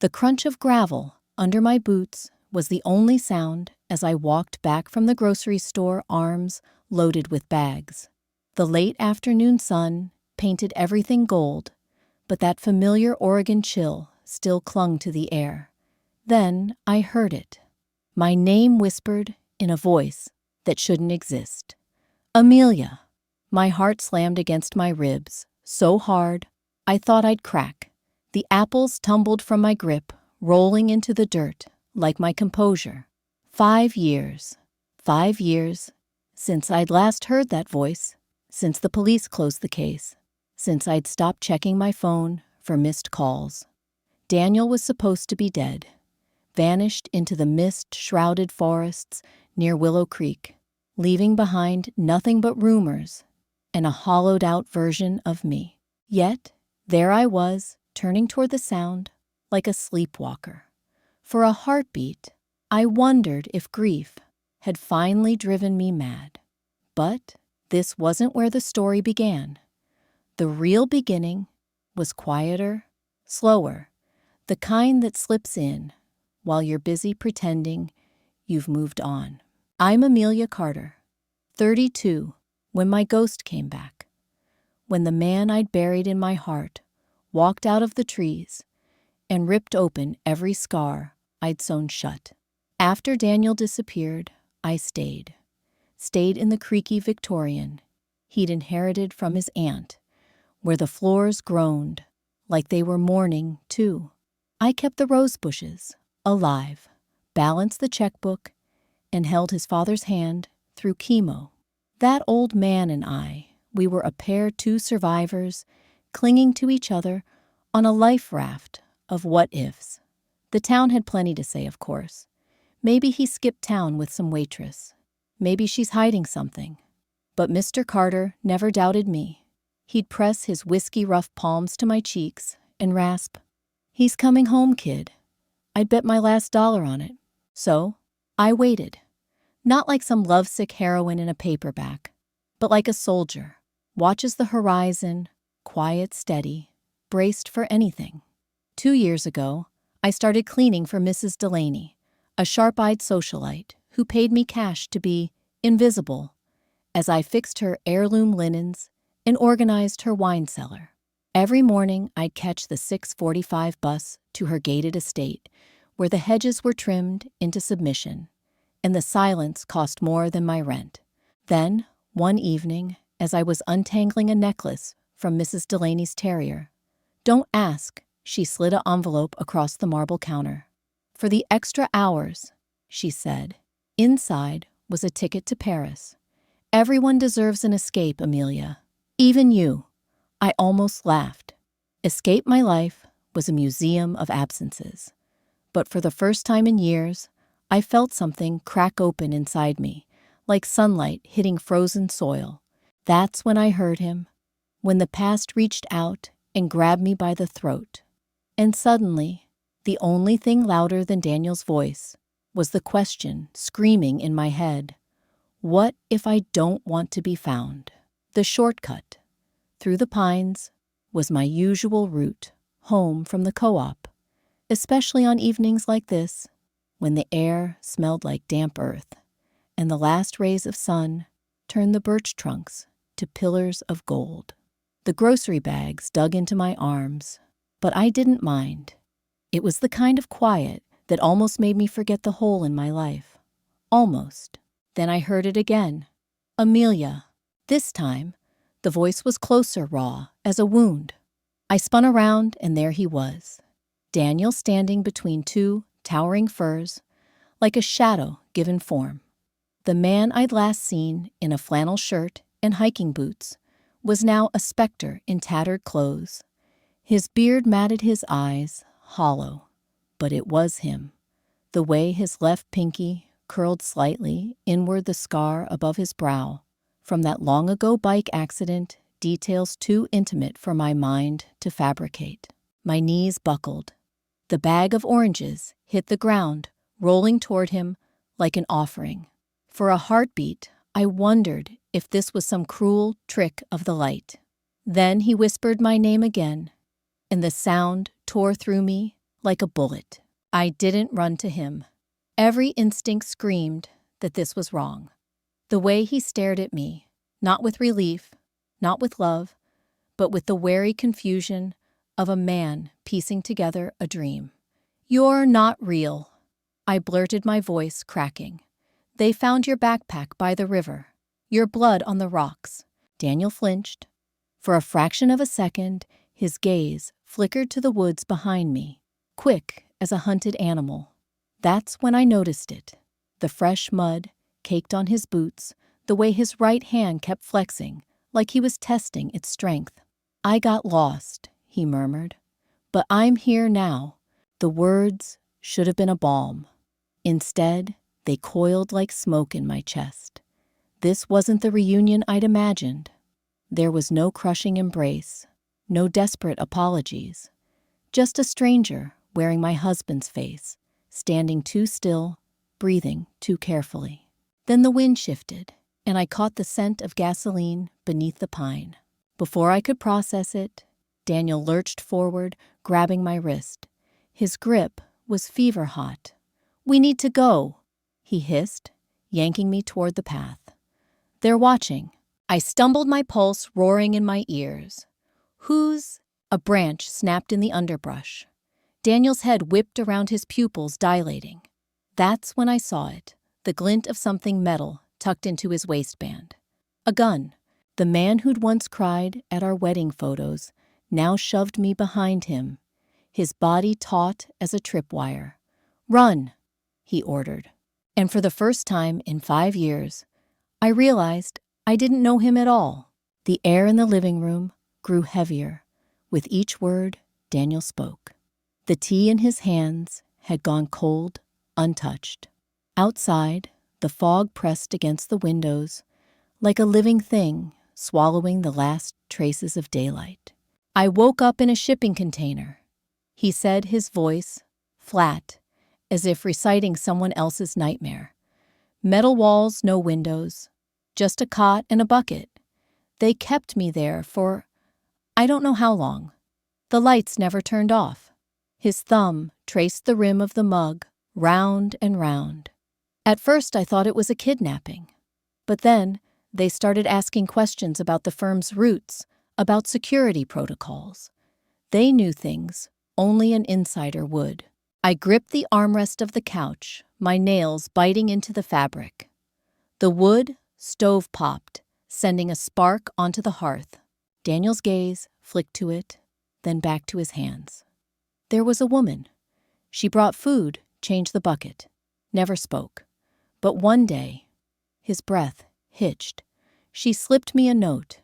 The crunch of gravel under my boots was the only sound as I walked back from the grocery store, arms loaded with bags. The late afternoon sun painted everything gold, but that familiar Oregon chill still clung to the air. Then I heard it. My name whispered in a voice that shouldn't exist. Amelia. My heart slammed against my ribs, so hard I thought I'd crack. The apples tumbled from my grip, rolling into the dirt like my composure. 5 years. 5 years since I'd last heard that voice, since the police closed the case, since I'd stopped checking my phone for missed calls. Daniel was supposed to be dead, vanished into the mist-shrouded forests near Willow Creek, leaving behind nothing but rumors and a hollowed-out version of me. Yet, there I was, turning toward the sound like a sleepwalker. For a heartbeat, I wondered if grief had finally driven me mad. But this wasn't where the story began. The real beginning was quieter, slower, the kind that slips in while you're busy pretending you've moved on. I'm Amelia Carter, 32, when my ghost came back, when the man I'd buried in my heart walked out of the trees and ripped open every scar I'd sewn shut. After Daniel disappeared, I stayed in the creaky Victorian he'd inherited from his aunt, where the floors groaned like they were mourning, too. I kept the rose bushes alive, balanced the checkbook, and held his father's hand through chemo. That old man and I, we were a pair, two survivors, clinging to each other on a life raft of what-ifs. The town had plenty to say, of course. Maybe he skipped town with some waitress. Maybe she's hiding something. But Mr. Carter never doubted me. He'd press his whiskey-rough palms to my cheeks and rasp, "He's coming home, kid. I'd bet my last dollar on it." So I waited, not like some lovesick heroine in a paperback, but like a soldier, watches the horizon, quiet, steady, braced for anything. 2 years ago, I started cleaning for Mrs. Delaney, a sharp-eyed socialite who paid me cash to be invisible as I fixed her heirloom linens and organized her wine cellar. Every morning, I'd catch the 6:45 bus to her gated estate, where the hedges were trimmed into submission, and the silence cost more than my rent. Then, one evening, as I was untangling a necklace from Mrs. Delaney's terrier, "Don't ask," she slid an envelope across the marble counter. "For the extra hours," she said. Inside was a ticket to Paris. "Everyone deserves an escape, Amelia. Even you." I almost laughed. Escape My Life was a museum of absences. But for the first time in years, I felt something crack open inside me, like sunlight hitting frozen soil. That's when I heard him, when the past reached out and grabbed me by the throat. And suddenly, the only thing louder than Daniel's voice was the question screaming in my head: what if I don't want to be found? The shortcut through the pines was my usual route home from the co-op, especially on evenings like this, when the air smelled like damp earth, and the last rays of sun turned the birch trunks to pillars of gold. The grocery bags dug into my arms, but I didn't mind. It was the kind of quiet that almost made me forget the hole in my life. Almost. Then I heard it again. "Amelia." This time, the voice was closer, raw, as a wound. I spun around, and there he was, Daniel standing between two towering firs, like a shadow given form. The man I'd last seen in a flannel shirt and hiking boots was now a specter in tattered clothes. His beard matted his eyes, hollow, but it was him. The way his left pinky curled slightly inward, the scar above his brow from that long-ago bike accident, details too intimate for my mind to fabricate. My knees buckled. The bag of oranges hit the ground, rolling toward him like an offering. For a heartbeat, I wondered if this was some cruel trick of the light. Then he whispered my name again, and the sound tore through me like a bullet. I didn't run to him. Every instinct screamed that this was wrong. The way he stared at me, not with relief, not with love, but with the wary confusion of a man piecing together a dream. "You're not real," I blurted, my voice cracking. "They found your backpack by the river. Your blood on the rocks." Daniel flinched. For a fraction of a second, his gaze flickered to the woods behind me, quick as a hunted animal. That's when I noticed it. The fresh mud caked on his boots, the way his right hand kept flexing, like he was testing its strength. "I got lost," he murmured. "But I'm here now." The words should have been a balm. Instead, they coiled like smoke in my chest. This wasn't the reunion I'd imagined. There was no crushing embrace, no desperate apologies. Just a stranger wearing my husband's face, standing too still, breathing too carefully. Then the wind shifted, and I caught the scent of gasoline beneath the pine. Before I could process it, Daniel lurched forward, grabbing my wrist. His grip was fever hot. "We need to go," he hissed, yanking me toward the path. "They're watching." I stumbled, my pulse roaring in my ears. "Who's—" A branch snapped in the underbrush. Daniel's head whipped around, his pupils dilating. That's when I saw it, the glint of something metal tucked into his waistband. A gun. The man who'd once cried at our wedding photos now shoved me behind him, his body taut as a tripwire. "Run," he ordered. And for the first time in 5 years, I realized I didn't know him at all. The air in the living room grew heavier with each word Daniel spoke. The tea in his hands had gone cold, untouched. Outside, the fog pressed against the windows like a living thing swallowing the last traces of daylight. "I woke up in a shipping container," he said, his voice flat, as if reciting someone else's nightmare. "Metal walls, no windows, just a cot and a bucket. They kept me there for I don't know how long. The lights never turned off." His thumb traced the rim of the mug, round and round. At first I thought it was a kidnapping. But then they started asking questions about the firm's roots, about security protocols. They knew things only an insider would. I gripped the armrest of the couch, my nails biting into the fabric. The wood stove popped, sending a spark onto the hearth. Daniel's gaze flicked to it, then back to his hands. There was a woman. She brought food, changed the bucket, never spoke. But one day, his breath hitched. She slipped me a note.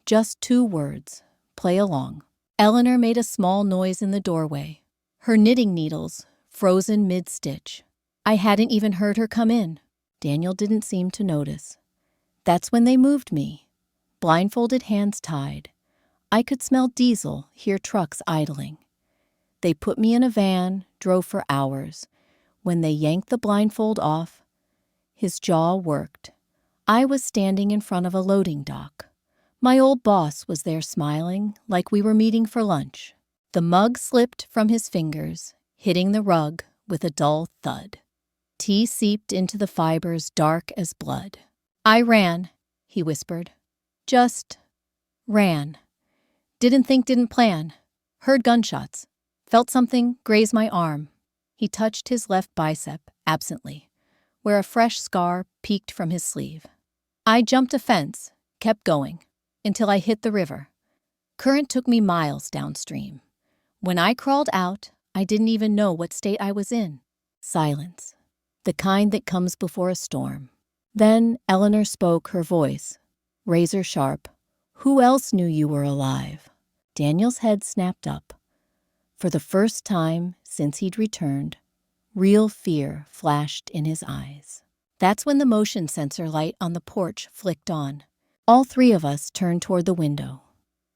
Just 2 words. "Play along." Eleanor made a small noise in the doorway, her knitting needles frozen mid-stitch. I hadn't even heard her come in. Daniel didn't seem to notice. That's when they moved me. Blindfolded, hands tied. I could smell diesel, hear trucks idling. They put me in a van, drove for hours. When they yanked the blindfold off, his jaw worked. I was standing in front of a loading dock. My old boss was there smiling, like we were meeting for lunch. The mug slipped from his fingers, hitting the rug with a dull thud. Tea seeped into the fibers, dark as blood. "I ran," he whispered. "Just ran. Didn't think, didn't plan. Heard gunshots. Felt something graze my arm." He touched his left bicep absently, where a fresh scar peeked from his sleeve. "I jumped a fence, kept going, until I hit the river. Current took me miles downstream. When I crawled out, I didn't even know what state I was in." Silence, the kind that comes before a storm. Then Eleanor spoke, her voice razor sharp. "Who else knew you were alive?" Daniel's head snapped up. For the first time since he'd returned, real fear flashed in his eyes. That's when the motion sensor light on the porch flicked on. All 3 of us turned toward the window.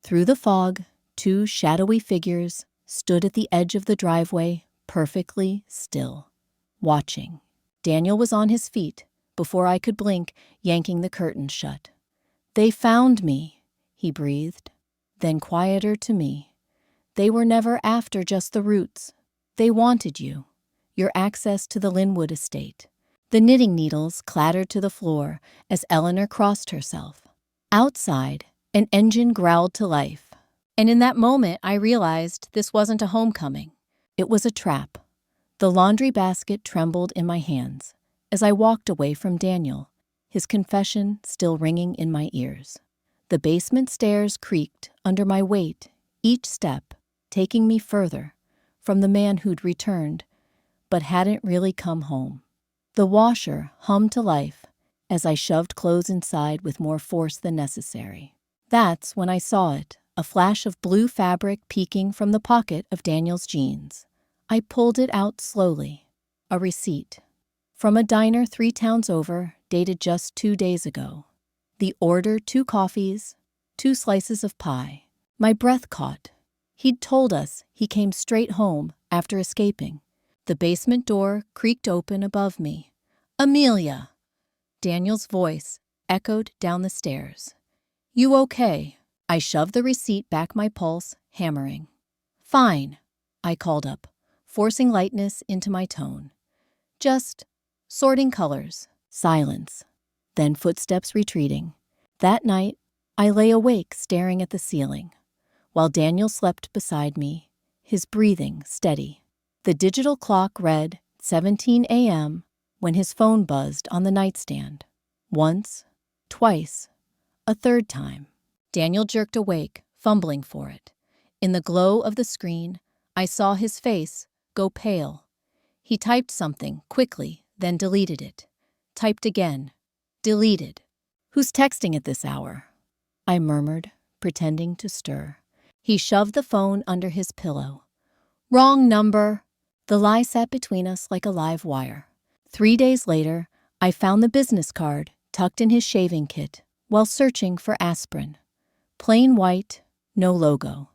Through the fog, 2 shadowy figures stood at the edge of the driveway, perfectly still, watching. Daniel was on his feet before I could blink, yanking the curtains shut. "They found me," he breathed. Then quieter to me. "They were never after just the roots. They wanted you, your access to the Linwood estate. The knitting needles clattered to the floor as Eleanor crossed herself. Outside, an engine growled to life. And in that moment, I realized this wasn't a homecoming. It was a trap. The laundry basket trembled in my hands as I walked away from Daniel, his confession still ringing in my ears. The basement stairs creaked under my weight, each step taking me further from the man who'd returned but hadn't really come home. The washer hummed to life as I shoved clothes inside with more force than necessary. That's when I saw it, a flash of blue fabric peeking from the pocket of Daniel's jeans. I pulled it out slowly. A receipt. From a diner 3 towns over, dated just 2 days ago. The order: 2 coffees, 2 slices of pie. My breath caught. He'd told us he came straight home after escaping. The basement door creaked open above me. "Amelia!" Daniel's voice echoed down the stairs. "You okay?" I shoved the receipt back, my pulse hammering. "Fine," I called up, forcing lightness into my tone. "Just sorting colors." Silence. Then footsteps retreating. That night, I lay awake staring at the ceiling, while Daniel slept beside me, his breathing steady. The digital clock read 17 a.m. when his phone buzzed on the nightstand. Once, twice, a third time. Daniel jerked awake, fumbling for it. In the glow of the screen, I saw his face go pale. He typed something quickly, then deleted it. Typed again. Deleted. "Who's texting at this hour?" I murmured, pretending to stir. He shoved the phone under his pillow. "Wrong number." The lie sat between us like a live wire. 3 days later, I found the business card tucked in his shaving kit while searching for aspirin. Plain white, no logo.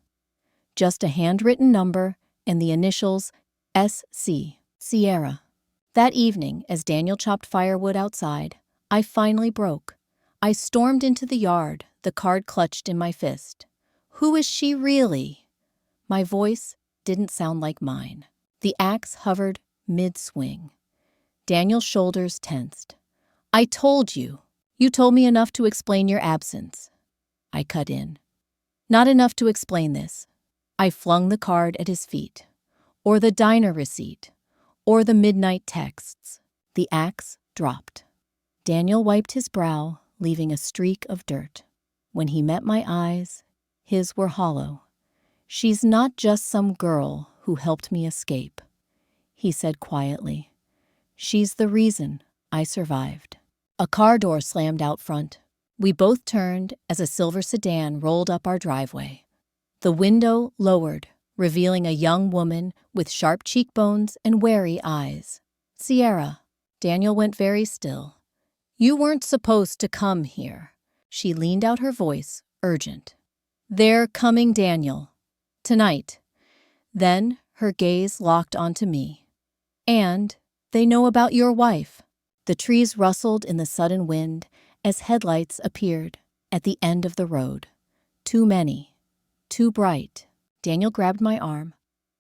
Just a handwritten number and the initials SC, Sierra. That evening, as Daniel chopped firewood outside, I finally broke. I stormed into the yard, the card clutched in my fist. "Who is she really?" My voice didn't sound like mine. The axe hovered mid-swing. Daniel's shoulders tensed. "I told you. You told me enough to explain your absence." I cut in. "Not enough to explain this." I flung the card at his feet. Or the diner receipt. Or the midnight texts. The axe dropped. Daniel wiped his brow, leaving a streak of dirt. When he met my eyes, his were hollow. "She's not just some girl who helped me escape," he said quietly. "She's the reason I survived." A car door slammed out front. We both turned as a silver sedan rolled up our driveway. The window lowered, revealing a young woman with sharp cheekbones and wary eyes. "Sierra." Daniel went very still. "You weren't supposed to come here." She leaned out, her voice urgent. "They're coming, Daniel. Tonight." Then her gaze locked onto me. "And they know about your wife." The trees rustled in the sudden wind as headlights appeared at the end of the road. Too many. Too bright. Daniel grabbed my arm.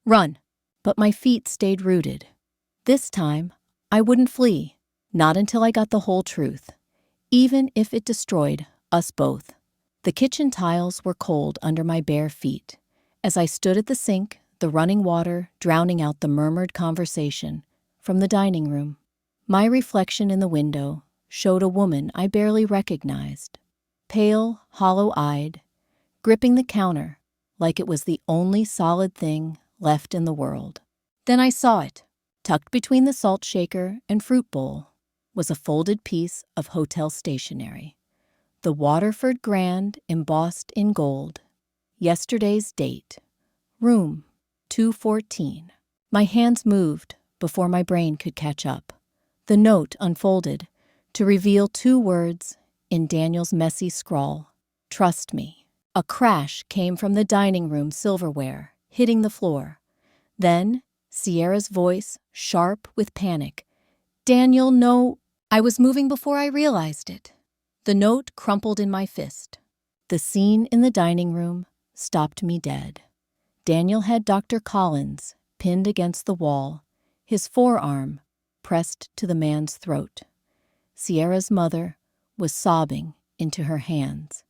"Run." But my feet stayed rooted. This time, I wouldn't flee. Not until I got the whole truth. Even if it destroyed us both. The kitchen tiles were cold under my bare feet. As I stood at the sink, the running water drowning out the murmured conversation from the dining room. My reflection in the window showed a woman I barely recognized. Pale, hollow-eyed, gripping the counter like it was the only solid thing left in the world. Then I saw it. Tucked between the salt shaker and fruit bowl was a folded piece of hotel stationery. The Waterford Grand embossed in gold. Yesterday's date. Room 214. My hands moved before my brain could catch up. The note unfolded to reveal 2 words in Daniel's messy scrawl. "Trust me." A crash came from the dining room silverware, hitting the floor. Then, Sierra's voice, sharp with panic. "Daniel, no." I was moving before I realized it. The note crumpled in my fist. The scene in the dining room stopped me dead. Daniel had Dr. Collins pinned against the wall, his forearm pressed to the man's throat. Sierra's mother was sobbing into her hands.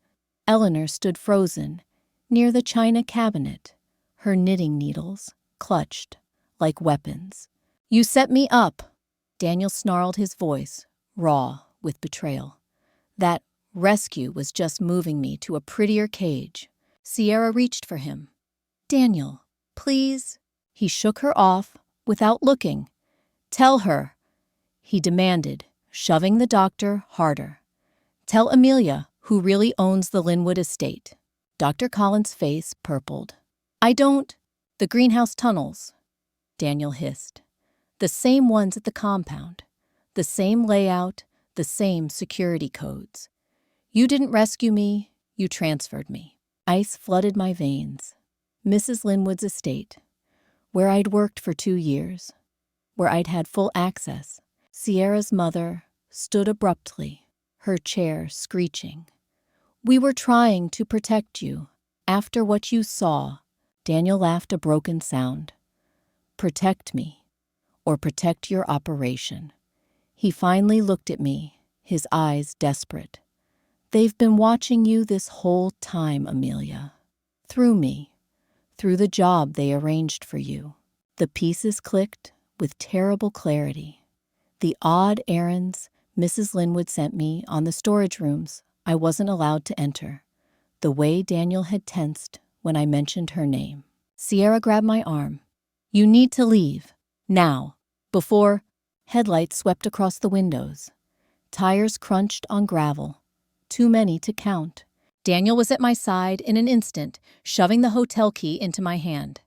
Eleanor stood frozen near the china cabinet, her knitting needles clutched like weapons. "You set me up," Daniel snarled, his voice raw with betrayal. "That rescue was just moving me to a prettier cage." Sierra reached for him. "Daniel, please." He shook her off without looking. "Tell her," he demanded, shoving the doctor harder. "Tell Amelia who really owns the Linwood estate." Dr. Collins' face purpled. "I don't—" "The greenhouse tunnels," Daniel hissed. "The same ones at the compound. The same layout, the same security codes. You didn't rescue me, you transferred me." Ice flooded my veins. Mrs. Linwood's estate, where I'd worked for 2 years, where I'd had full access. Sierra's mother stood abruptly, her chair screeching. "We were trying to protect you. After what you saw," Daniel laughed a broken sound. "Protect me, or protect your operation." He finally looked at me, his eyes desperate. "They've been watching you this whole time, Amelia. Through me, through the job they arranged for you." The pieces clicked with terrible clarity. The odd errands Mrs. Linwood sent me on the storage rooms I wasn't allowed to enter. The way Daniel had tensed when I mentioned her name. Sierra grabbed my arm. "You need to leave. Now. Before—" Headlights swept across the windows. Tires crunched on gravel. Too many to count. Daniel was at my side in an instant, shoving the hotel key into my hand.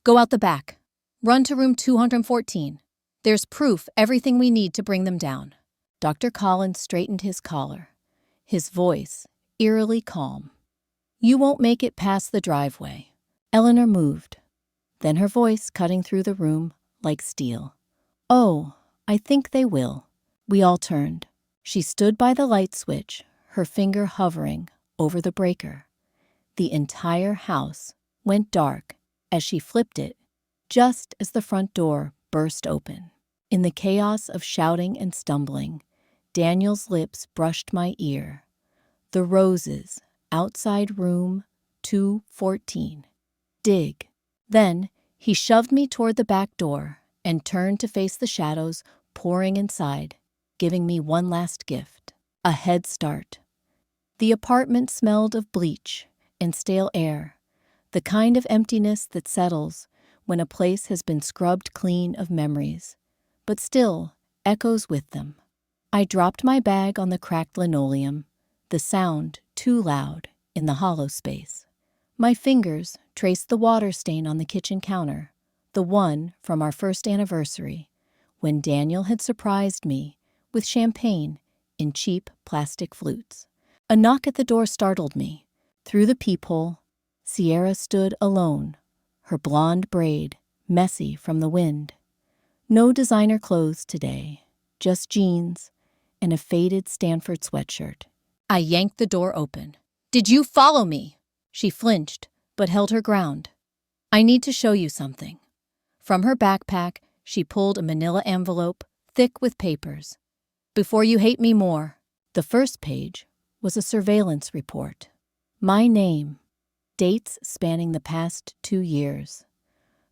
"Go out the back. Run to room 214. There's proof, everything we need to bring them down." Dr. Collins straightened his collar, his voice eerily calm. "You won't make it past the driveway." Eleanor moved, then her voice cutting through the room like steel. "Oh, I think they will." We all turned. She stood by the light switch, her finger hovering over the breaker. The entire house went dark as she flipped it, just as the front door burst open. In the chaos of shouting and stumbling, Daniel's lips brushed my ear. "The roses, outside room 214. Dig." Then he shoved me toward the back door and turned to face the shadows pouring inside, giving me one last gift: a head start. The apartment smelled of bleach and stale air, the kind of emptiness that settles when a place has been scrubbed clean of memories, but still echoes with them. I dropped my bag on the cracked linoleum, the sound too loud in the hollow space. My fingers traced the water stain on the kitchen counter, the one from our first anniversary, when Daniel had surprised me with champagne in cheap plastic flutes. A knock at the door startled me. Through the peephole, Sierra stood alone, her blonde braid messy from the wind. No designer clothes today, just jeans and a faded Stanford sweatshirt. I yanked the door open. "Did you follow me?" She flinched, but held her ground. "I need to show you something." From her backpack, she pulled a manila envelope, thick with papers. "Before you hate me more." The first page was a surveillance report. My name, dates spanning the past 2 years.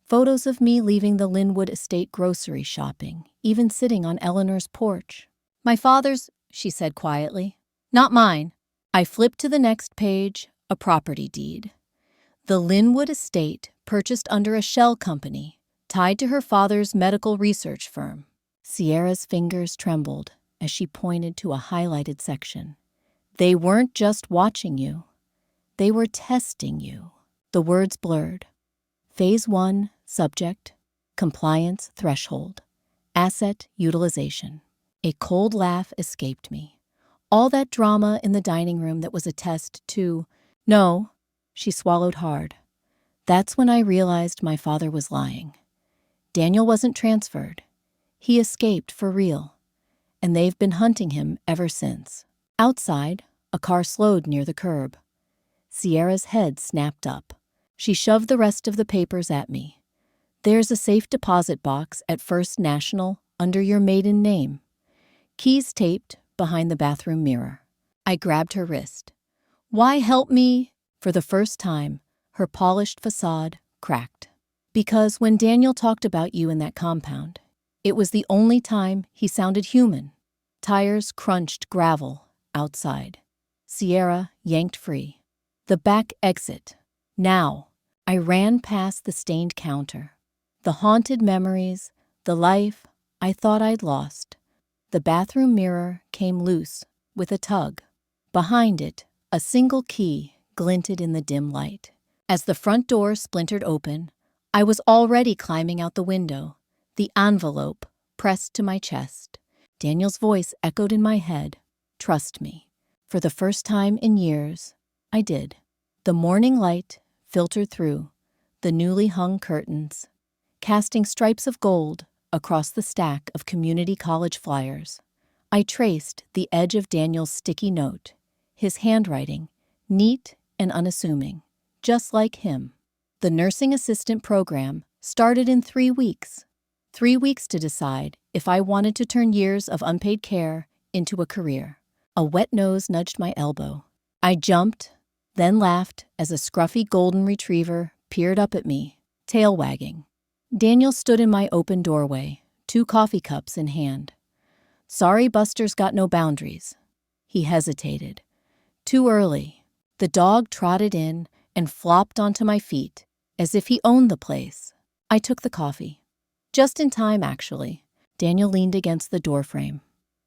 Photos of me leaving the Linwood estate grocery shopping, even sitting on Eleanor's porch. "My father's," she said quietly. "Not mine." I flipped to the next page, a property deed. The Linwood estate purchased under a shell company tied to her father's medical research firm. Sierra's fingers trembled as she pointed to a highlighted section. "They weren't just watching you. They were testing you." The words blurred. Phase 1, subject, compliance threshold, asset utilization. A cold laugh escaped me. All that drama in the dining room that was a test to— No, she swallowed hard. That's when I realized my father was lying. Daniel wasn't transferred. He escaped for real, and they've been hunting him ever since. Outside, a car slowed near the curb. Sierra's head snapped up. She shoved the rest of the papers at me. There's a safe deposit box at First National under your maiden name. Keys taped behind the bathroom mirror. I grabbed her wrist. Why help me? For the first time, her polished facade cracked. Because when Daniel talked about you in that compound, it was the only time he sounded human. Tires crunched gravel outside. Sierra yanked free. The back exit. Now, I ran past the stained counter. The haunted memories, the life I thought I'd lost. The bathroom mirror came loose with a tug. Behind it, a single key glinted in the dim light. As the front door splintered open, I was already climbing out the window, the envelope pressed to my chest. Daniel's voice echoed in my head. Trust me. For the first time in years, I did. The morning light filtered through the newly hung curtains, casting stripes of gold across the stack of community college flyers. I traced the edge of Daniel's sticky note, his handwriting, neat and unassuming, just like him. The nursing assistant program started in 3 weeks. 3 weeks to decide if I wanted to turn years of unpaid care into a career. A wet nose nudged my elbow. I jumped, then laughed as a scruffy golden retriever peered up at me, tail wagging. Daniel stood in my open doorway, 2 coffee cups in hand. Sorry, Buster's got no boundaries. He hesitated. Too early. The dog trotted in and flopped onto my feet, as if he owned the place. I took the coffee. Just in time, actually. Daniel leaned against the doorframe,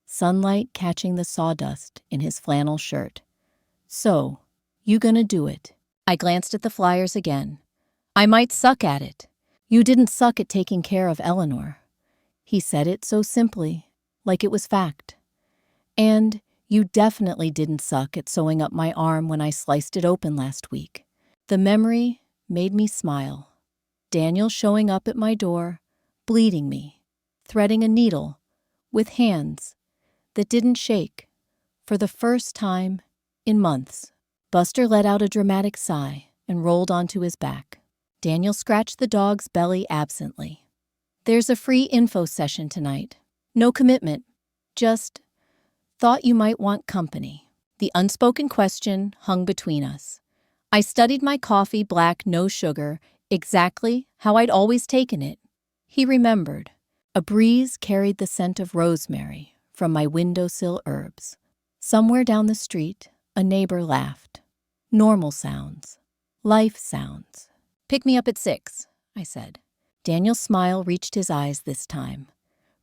sunlight catching the sawdust in his flannel shirt. So, you gonna do it? I glanced at the flyers again. I might suck at it. You didn't suck at taking care of Eleanor. He said it so simply, like it was fact. And you definitely didn't suck at sewing up my arm when I sliced it open last week. The memory made me smile. Daniel showing up at my door, bleeding me, threading a needle, with hands that didn't shake, for the first time in months. Buster let out a dramatic sigh and rolled onto his back. Daniel scratched the dog's belly absently. There's a free info session tonight. No commitment. Just thought you might want company. The unspoken question hung between us. I studied my coffee black, no sugar, exactly how I'd always taken it. He remembered. A breeze carried the scent of rosemary from my windowsill herbs. Somewhere down the street, a neighbor laughed. Normal sounds. Life sounds. Pick me up at 6, I said. Daniel's smile reached his eyes this time.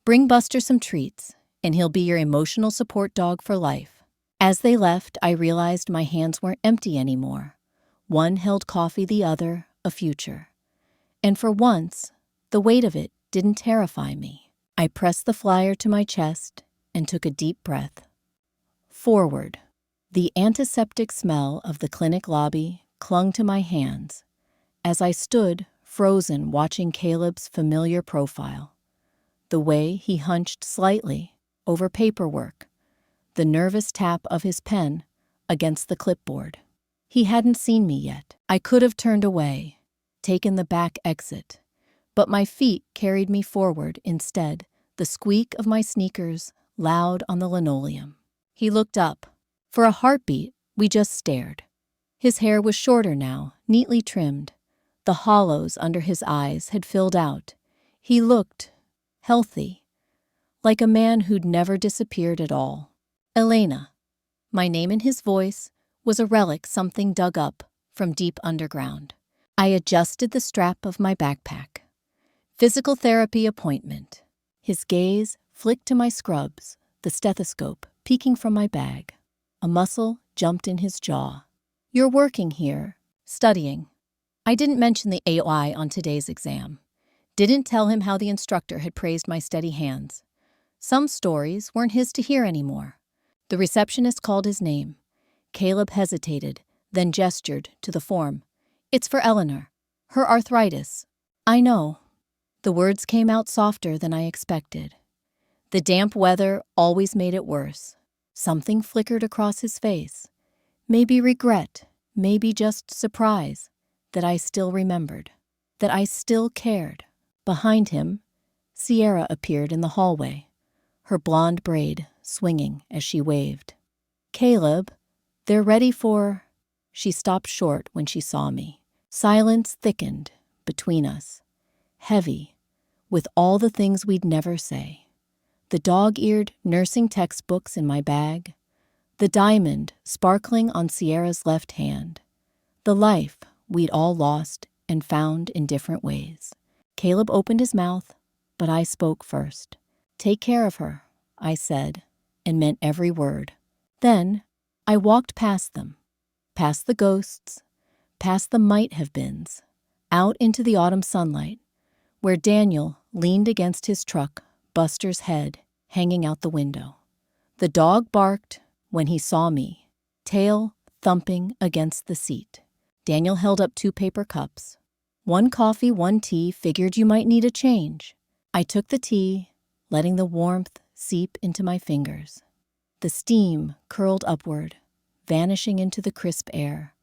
Bring Buster some treats, and he'll be your emotional support dog for life. As they left, I realized my hands weren't empty anymore. One held coffee, the other a future. And for once, the weight of it didn't terrify me. I pressed the flyer to my chest and took a deep breath. Forward. The antiseptic smell of the clinic lobby clung to my hands as I stood frozen watching Caleb's familiar profile. The way he hunched slightly over paperwork, the nervous tap of his pen against the clipboard. He hadn't seen me yet. I could have turned away, taken the back exit, but my feet carried me forward instead, the squeak of my sneakers loud on the linoleum. He looked up. For a heartbeat, we just stared. His hair was shorter now, neatly trimmed. The hollows under his eyes had filled out. He looked healthy, like a man who'd never disappeared at all. Elena. My name in his voice was a relic something dug up from deep underground. I adjusted the strap of my backpack. Physical therapy appointment. His gaze flicked to my scrubs, the stethoscope peeking from my bag. A muscle jumped in his jaw. You're working here, studying. I didn't mention the AOI on today's exam. Didn't tell him how the instructor had praised my steady hands. Some stories weren't his to hear anymore. The receptionist called his name. Caleb hesitated, then gestured to the form. It's for Eleanor. Her arthritis. I know. The words came out softer than I expected. The damp weather always made it worse. Something flickered across his face. Maybe regret, maybe just surprise, that I still remembered, that I still cared. Behind him, Sierra appeared in the hallway, her blonde braid swinging as she waved. "Caleb, they're ready for—" She stopped short when she saw me. Silence thickened between us, heavy, with all the things we'd never say. The dog-eared nursing textbooks in my bag, the diamond sparkling on Sierra's left hand, the life we'd all lost and found in different ways. Caleb opened his mouth, but I spoke first. "Take care of her," I said, and meant every word. Then I walked past them, past the ghosts, past the might-have-beens, out into the autumn sunlight, where Daniel leaned against his truck, Buster's head hanging out the window. The dog barked when he saw me, tail thumping against the seat. Daniel held up 2 paper cups. "1 coffee, 1 tea, figured you might need a change." I took the tea, letting the warmth seep into my fingers. The steam curled upward, vanishing into the crisp air,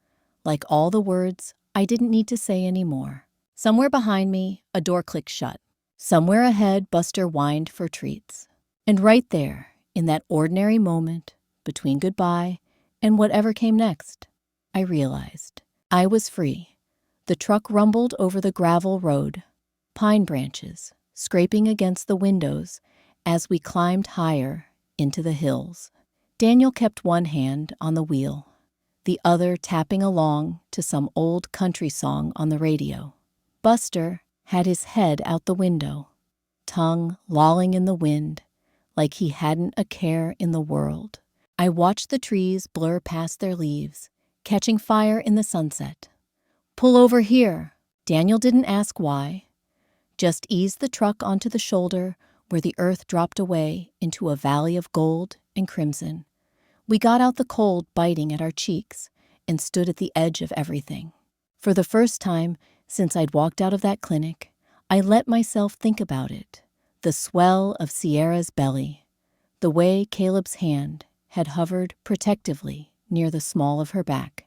like all the words I didn't need to say anymore. Somewhere behind me, a door clicked shut. Somewhere ahead, Buster whined for treats. And right there, in that ordinary moment, between goodbye and whatever came next, I realized I was free. The truck rumbled over the gravel road, pine branches scraping against the windows as we climbed higher into the hills. Daniel kept one hand on the wheel, the other tapping along to some old country song on the radio. Buster had his head out the window, tongue lolling in the wind, like he hadn't a care in the world. I watched the trees blur past their leaves, catching fire in the sunset. "Pull over here." Daniel didn't ask why, just eased the truck onto the shoulder where the earth dropped away into a valley of gold and crimson. We got out the cold biting at our cheeks and stood at the edge of everything. For the first time since I'd walked out of that clinic, I let myself think about it. The swell of Sierra's belly, the way Caleb's hand had hovered protectively near the small of her back.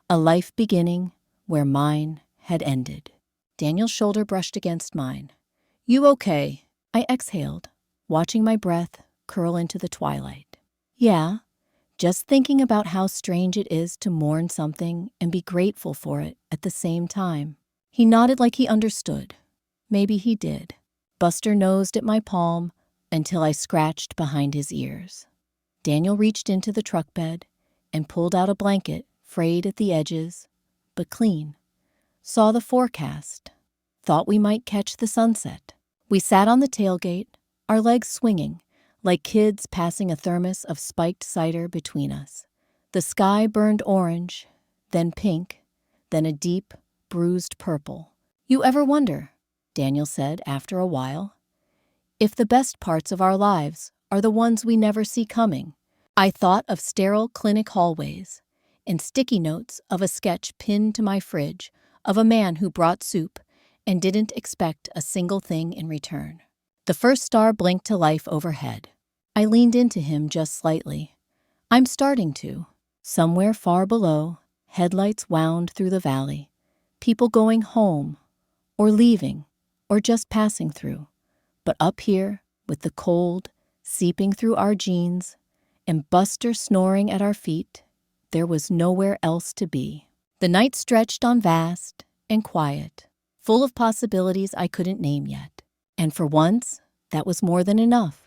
A life beginning where mine had ended. Daniel's shoulder brushed against mine. "You okay?" I exhaled, watching my breath curl into the twilight. "Yeah, just thinking about how strange it is to mourn something and be grateful for it at the same time." He nodded like he understood. Maybe he did. Buster nosed at my palm until I scratched behind his ears. Daniel reached into the truck bed and pulled out a blanket frayed at the edges, but clean. Saw the forecast. Thought we might catch the sunset. We sat on the tailgate, our legs swinging, like kids passing a thermos of spiked cider between us. The sky burned orange, then pink, then a deep, bruised purple. "You ever wonder," Daniel said after a while, "if the best parts of our lives are the ones we never see coming?" I thought of sterile clinic hallways and sticky notes of a sketch pinned to my fridge of a man who brought soup and didn't expect a single thing in return. The first star blinked to life overhead. I leaned into him just slightly. I'm starting to. Somewhere far below, headlights wound through the valley, people going home, or leaving, or just passing through. But up here, with the cold seeping through our jeans and Buster snoring at our feet, there was nowhere else to be. The night stretched on vast and quiet, full of possibilities I couldn't name yet. And for once, that was more than enough.